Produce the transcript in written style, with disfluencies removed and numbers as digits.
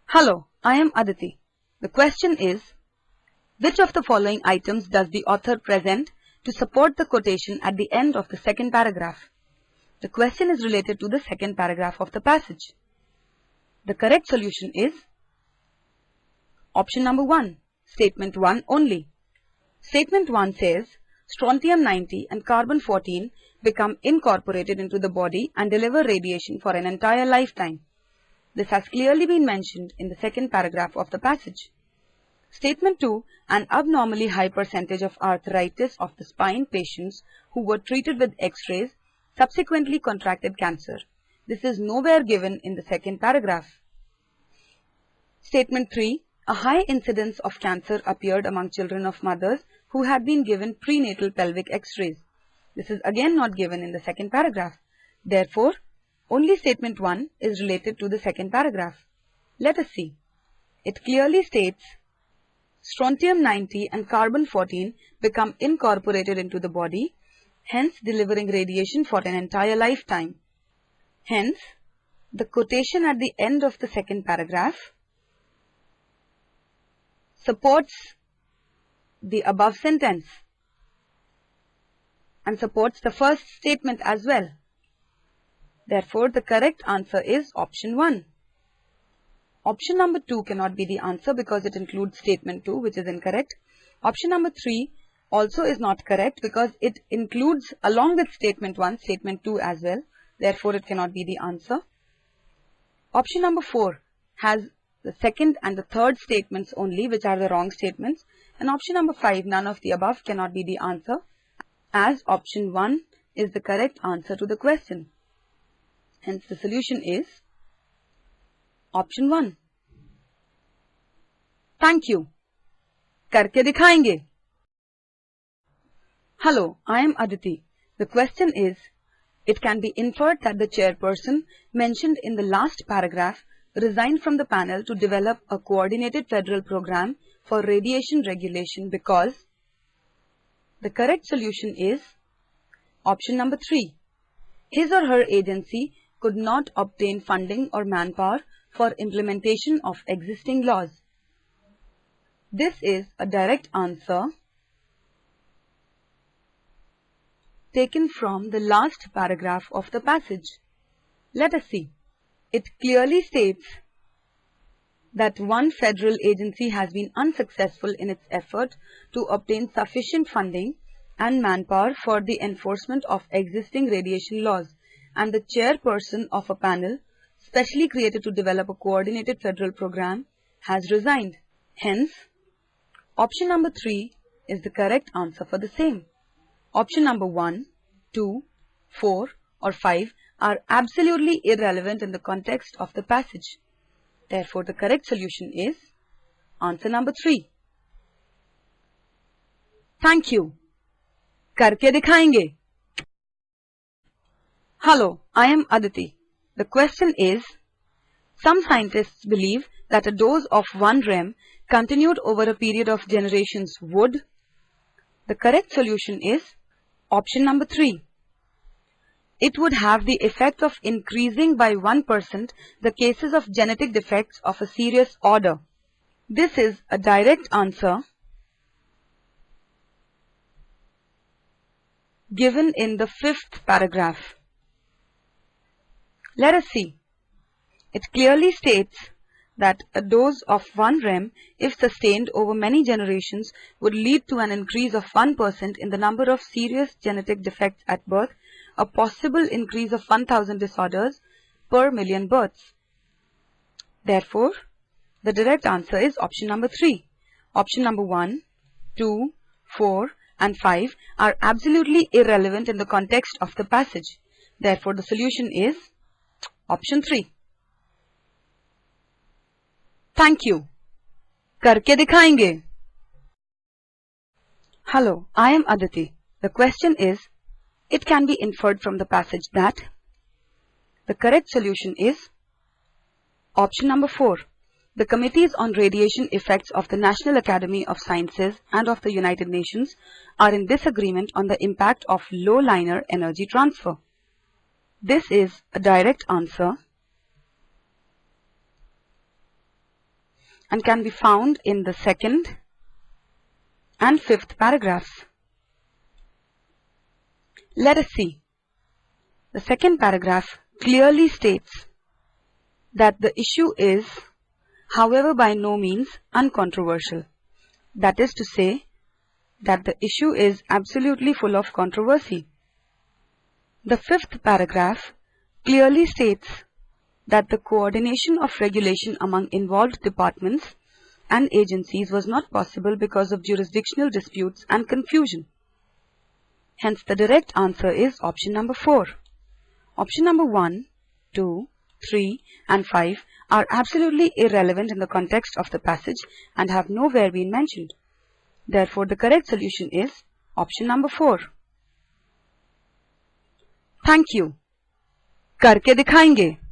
Hello, I am Aditi. The question is, which of the following items does the author present to support the quotation at the end of the second paragraph? The question is related to the second paragraph of the passage. The correct solution is option number 1, statement 1 only. Statement 1 says, strontium-90 and carbon-14 become incorporated into the body and deliver radiation for an entire lifetime. This has clearly been mentioned in the second paragraph of the passage. Statement 2, an abnormally high percentage of arthritis of the spine patients who were treated with X-rays subsequently contracted cancer. This is nowhere given in the second paragraph. Statement 3, a high incidence of cancer appeared among children of mothers who had been given prenatal pelvic X-rays. This is again not given in the second paragraph. Therefore, only statement 1 is related to the second paragraph. Let us see. It clearly states, strontium-90 and carbon-14 become incorporated into the body, hence delivering radiation for an entire lifetime. Hence, the quotation at the end of the second paragraph supports the above sentence and supports the first statement as well. Therefore, the correct answer is option 1. Option number 2 cannot be the answer because it includes statement 2, which is incorrect. Option number 3 also is not correct because it includes, along with statement 1, statement 2 as well. Therefore, it cannot be the answer. Option number 4 has the second and the third statements only, which are the wrong statements. And option number 5, none of the above, cannot be the answer, as option 1 is the correct answer to the question. Hence, the solution is option 1. Thank you. Karke dikhayenge. Hello, I am Aditi. The question is, it can be inferred that the chairperson mentioned in the last paragraph resigned from the panel to develop a coordinated federal program for radiation regulation because the correct solution is option number 3. His or her agency could not obtain funding or manpower for implementation of existing laws. This is a direct answer taken from the last paragraph of the passage. Let us see. It clearly states that one federal agency has been unsuccessful in its effort to obtain sufficient funding and manpower for the enforcement of existing radiation laws, and the chairperson of a panel specially created to develop a coordinated federal program has resigned. Hence, option number 3 is the correct answer for the same. Option number 1, 2, 4 or 5 are absolutely irrelevant in the context of the passage. Therefore, the correct solution is answer number 3. Thank you. Karke dikhayenge. Hello, I am Aditi. The question is, some scientists believe that a dose of 1 rem continued over a period of generations would. The correct solution is option number 3. It would have the effect of increasing by 1% the cases of genetic defects of a serious order. This is a direct answer given in the 5th paragraph. Let us see. It clearly states that a dose of 1 rem, if sustained over many generations, would lead to an increase of 1% in the number of serious genetic defects at birth, a possible increase of 1,000 disorders per million births. Therefore, the direct answer is option number 3. Option number 1, 2, 4 and 5 are absolutely irrelevant in the context of the passage. Therefore, the solution is option 3. Thank you. Karke dikhayenge. Hello, I am Aditi. The question is, it can be inferred from the passage that the correct solution is option number 4. The Committees on Radiation Effects of the National Academy of Sciences and of the United Nations are in disagreement on the impact of low linear energy transfer. This is a direct answer and can be found in the second and fifth paragraphs. Let us see. The second paragraph clearly states that the issue is, however, by no means uncontroversial. That is to say, that the issue is absolutely full of controversy. The fifth paragraph clearly states that the coordination of regulation among involved departments and agencies was not possible because of jurisdictional disputes and confusion. Hence, the direct answer is option number 4. Option number 1, 2, 3 and 5 are absolutely irrelevant in the context of the passage and have nowhere been mentioned. Therefore, the correct solution is option number 4. Thank you. करके दिखाएंगे.